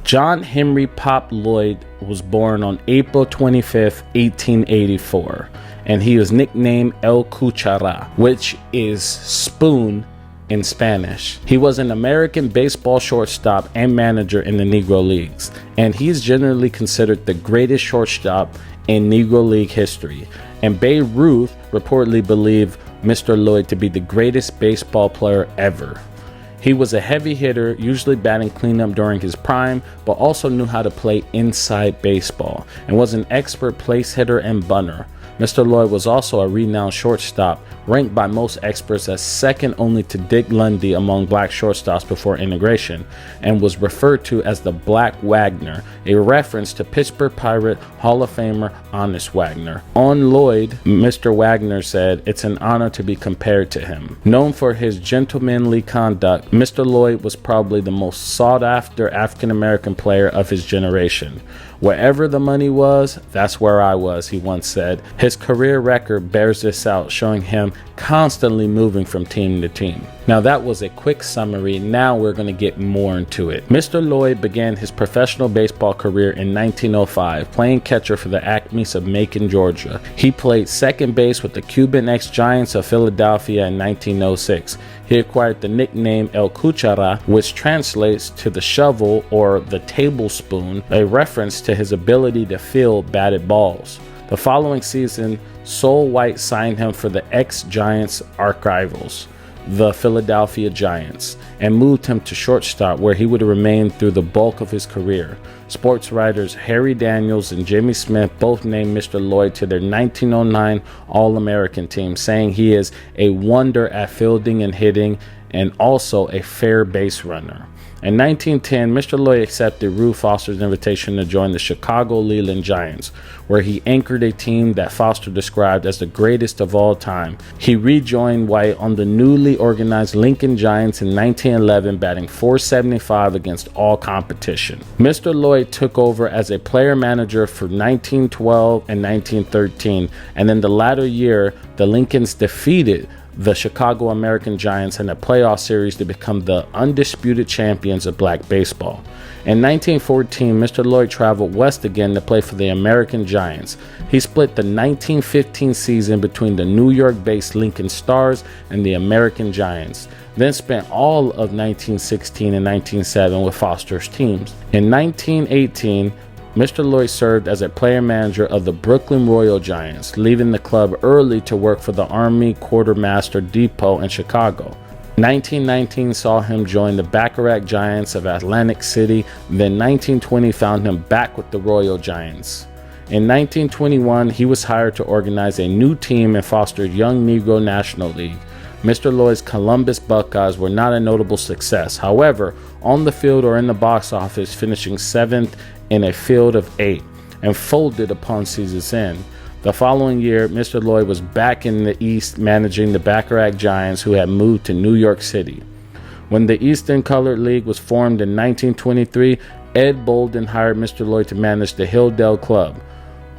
John Henry Pop Lloyd was born on April 25th, 1884, and he was nicknamed El Cuchara, which is spoon in Spanish. He was an American baseball shortstop and manager in the Negro Leagues, and he's generally considered the greatest shortstop in Negro League history. And Babe Ruth reportedly believed Mr. Lloyd to be the greatest baseball player ever. He was a heavy hitter, usually batting cleanup during his prime, but also knew how to play inside baseball and was an expert place hitter and bunter. Mr. Lloyd was also a renowned shortstop, ranked by most experts as second only to Dick Lundy among black shortstops before integration, and was referred to as the Black Wagner, a reference to Pittsburgh Pirate Hall of Famer Honest Wagner. On Lloyd, Mr. Wagner said, "It's an honor to be compared to him." Known for his gentlemanly conduct, Mr. Lloyd was probably the most sought-after African-American player of his generation. "Wherever the money was, that's where I was," he once said. His career record bears this out, showing him constantly moving from team to team. Now that was a quick summary. Now we're going to get more into it. Mr. Lloyd began his professional baseball career in 1905, playing catcher for the Acmes of Macon, Georgia. He played second base with the Cuban ex-Giants of Philadelphia in 1906. He acquired the nickname El Cuchara, which translates to the shovel or the tablespoon, a reference to his ability to field batted balls. The following season, Sol White signed him for the ex-Giants archrivals, the Philadelphia Giants, and moved him to shortstop, where he would remain through the bulk of his career. Sports writers Harry Daniels and Jimmy Smith both named Mr. Lloyd to their 1909 All-American team, saying he is a wonder at fielding and hitting and also a fair base runner. In 1910, Mr. Lloyd accepted Rube Foster's invitation to join the Chicago Leland Giants, where he anchored a team that Foster described as the greatest of all time. He rejoined White on the newly organized Lincoln Giants in 1911, batting .475 against all competition. Mr. Lloyd took over as a player manager for 1912 and 1913, and in the latter year, the Lincolns defeated the Chicago American Giants in a playoff series to become the undisputed champions of black baseball. In 1914, Mr. Lloyd traveled west again to play for the American Giants. He split the 1915 season between the New York-based Lincoln Stars and the American Giants, then spent all of 1916 and 1917 with Foster's teams. In 1918, Mr. Lloyd served as a player manager of the Brooklyn Royal Giants, leaving the club early to work for the Army Quartermaster Depot in Chicago. 1919 saw him join the Bacharach Giants of Atlantic City, then 1920 found him back with the Royal Giants. In 1921, he was hired to organize a new team in Foster's Young Negro National League. Mr. Lloyd's Columbus Buckeyes were not a notable success. However, on the field or in the box office, finishing 7th in a field of 8, and folded upon season's end. The following year, Mr. Lloyd was back in the East managing the Bacharach Giants, who had moved to New York City. When the Eastern Colored League was formed in 1923, Ed Bolden hired Mr. Lloyd to manage the Hilldale Club.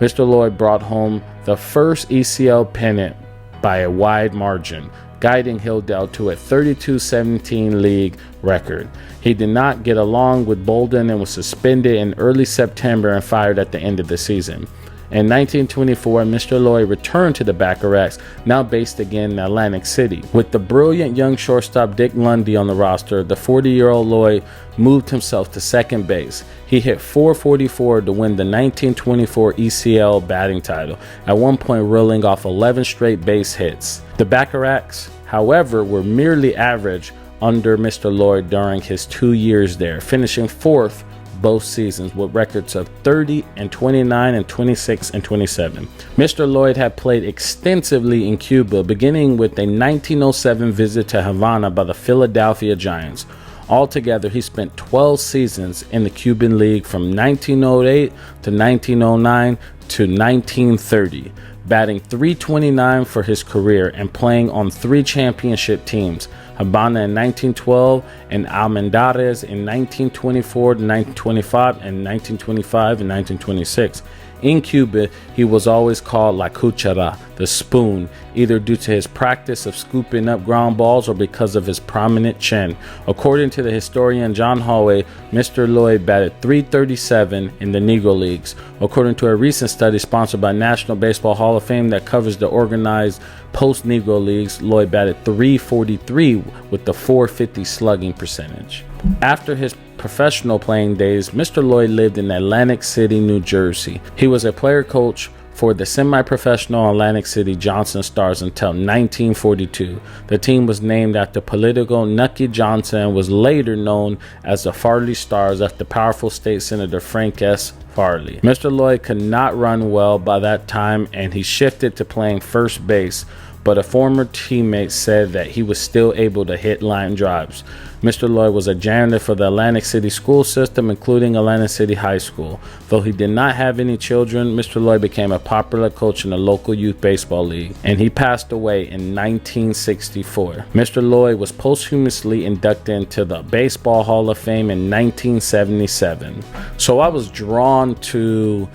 Mr. Lloyd brought home the first ECL pennant by a wide margin, guiding Hilldale to a 32-17 league record. He did not get along with Bolden and was suspended in early September and fired at the end of the season. In 1924, Mr. Lloyd returned to the Bacharachs, now based again in Atlantic City. With the brilliant young shortstop Dick Lundy on the roster, the 40-year-old Lloyd moved himself to second base. He hit .444 to win the 1924 ECL batting title, at one point reeling off 11 straight base hits. The Bacharachs, however, were merely average under Mr. Lloyd during his 2 years there, finishing 4th both seasons with records of 30 and 29 and 26 and 27. Mr. Lloyd had played extensively in Cuba, beginning with a 1907 visit to Havana by the Philadelphia Giants. Altogether, he spent 12 seasons in the Cuban League from 1908 to 1909 to 1930, batting .329 for his career and playing on 3 championship teams, Habana in 1912 and Almendares in 1924 to 1925 and 1925 and 1926. In Cuba, he was always called La Cuchara, the spoon, either due to his practice of scooping up ground balls or because of his prominent chin. According to the historian John Henry, Mr. Lloyd batted .337 in the Negro Leagues. According to a recent study sponsored by National Baseball Hall of Fame that covers the organized post-Negro Leagues, Lloyd batted .343 with the .450 slugging percentage. After his professional playing days, Mr. Lloyd lived in Atlantic City, New Jersey. He was a player coach for the semi-professional Atlantic City Johnson Stars until 1942. The team was named after political Nucky Johnson and was later known as the Farley Stars after powerful state senator Frank S. Farley. Mr. Lloyd could not run well by that time and he shifted to playing first base, but a former teammate said that he was still able to hit line drives. Mr. Lloyd was a janitor for the Atlantic City school system, including Atlantic City High School. Though he did not have any children, Mr. Lloyd became a popular coach in the local youth baseball league, and he passed away in 1964. Mr. Lloyd was posthumously inducted into the Baseball Hall of Fame in 1977. So I was drawn to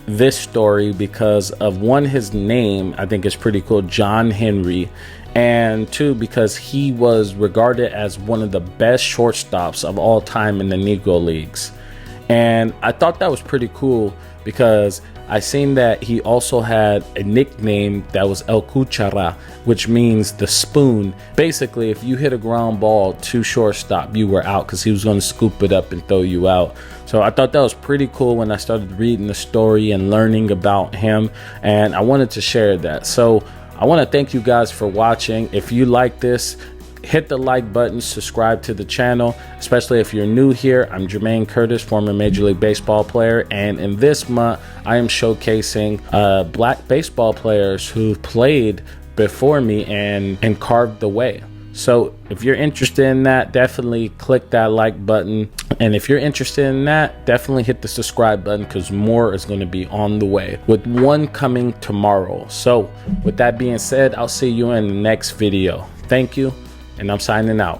this story because of one, his name I think is pretty cool, John Henry, and two, because he was regarded as one of the best shortstops of all time in the Negro Leagues. And I thought that was pretty cool because I seen that he also had a nickname that was El Cuchara, which means the spoon. Basically, if you hit a ground ball to shortstop, you were out because he was going to scoop it up and throw you out. So I thought that was pretty cool when I started reading the story and learning about him, and I wanted to share that. So I want to thank you guys for watching. If you like this, hit the like button, subscribe to the channel, especially if you're new here. I'm Jermaine Curtis, former Major League Baseball player, and in this month I am showcasing black baseball players who played before me and carved the way. So if you're interested in that, definitely click that like button, and if you're interested in that, definitely hit the subscribe button because more is going to be on the way, with one coming tomorrow. So with that being said, I'll see you in the next video. Thank you, and I'm signing out.